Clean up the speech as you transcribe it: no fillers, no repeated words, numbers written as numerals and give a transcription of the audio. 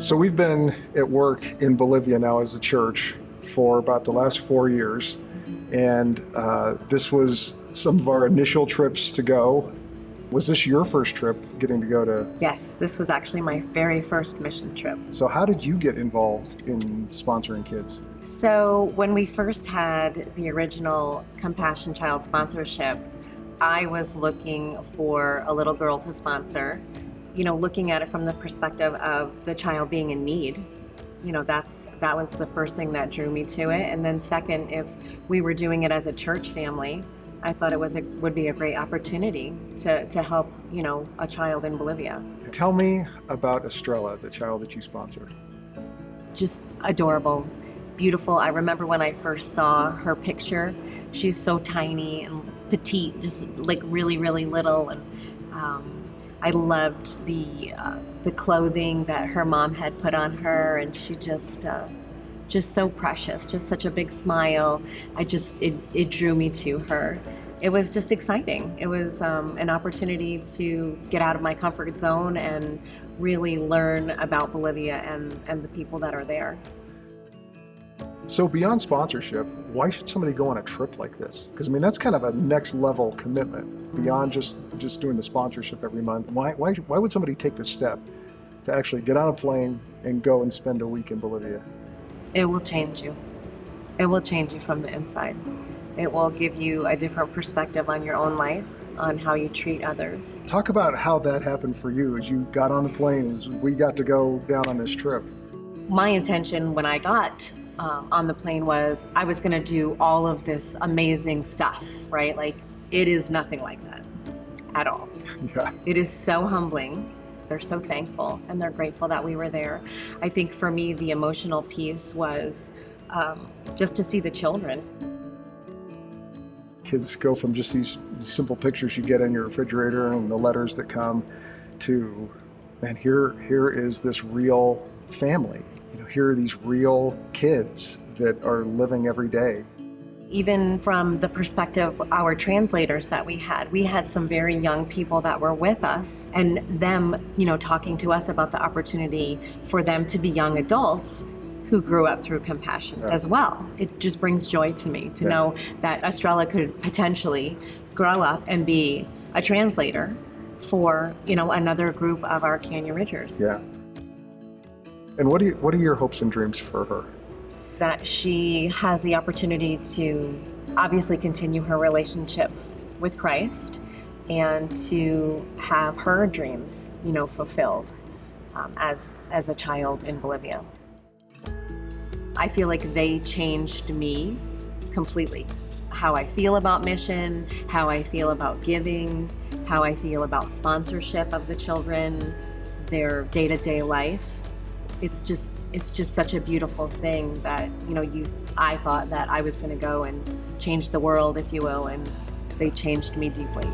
So we've been at work in Bolivia now as a church for about the last 4 years, and this was some of our initial trips to go. Was this your first trip getting to go to? Yes, this was actually my very first mission trip. So how did you get involved in sponsoring kids? So when we first had the original Compassion Child sponsorship, I was looking for a little girl to sponsor, looking at it from the perspective of the child being in need. That was the first thing that drew me to it. And then second, if we were doing it as a church family, I thought it would be a great opportunity to help, a child in Bolivia. Tell me about Estrella, the child that you sponsor. Just adorable, beautiful. I remember when I first saw her picture, she's so tiny and petite, just like really, really little. And I loved the clothing that her mom had put on her, and she just so precious, just such a big smile. It drew me to her. It was just exciting. It was an opportunity to get out of my comfort zone and really learn about Bolivia and the people that are there. So beyond sponsorship, why should somebody go on a trip like this? Because that's kind of a next level commitment beyond just doing the sponsorship every month. Why would somebody take the step to actually get on a plane and go and spend a week in Bolivia? It will change you. It will change you from the inside. It will give you a different perspective on your own life, on how you treat others. Talk about how that happened for you as you got on the plane, as we got to go down on this trip. My intention when I got on the plane was I was gonna do all of this amazing stuff, right? Like, it is nothing like that at all. Yeah. It is so humbling. They're so thankful and they're grateful that we were there. I think for me, the emotional piece was just to see the children. Kids go from just these simple pictures you get in your refrigerator and the letters that come to, man, here is this real family. Here are these real kids that are living every day. Even from the perspective of our translators that we had some very young people that were with us, and them, talking to us about the opportunity for them to be young adults who grew up through Compassion as well. It just brings joy to me to know that Estrella could potentially grow up and be a translator for, another group of our Canyon Ridgers. Yeah. And what are your hopes and dreams for her? That she has the opportunity to obviously continue her relationship with Christ and to have her dreams, fulfilled as a child in Bolivia. I feel like they changed me completely. How I feel about mission, how I feel about giving, how I feel about sponsorship of the children, their day-to-day life. It's just such a beautiful thing that, I thought that I was gonna go and change the world, if you will, and they changed me deeply.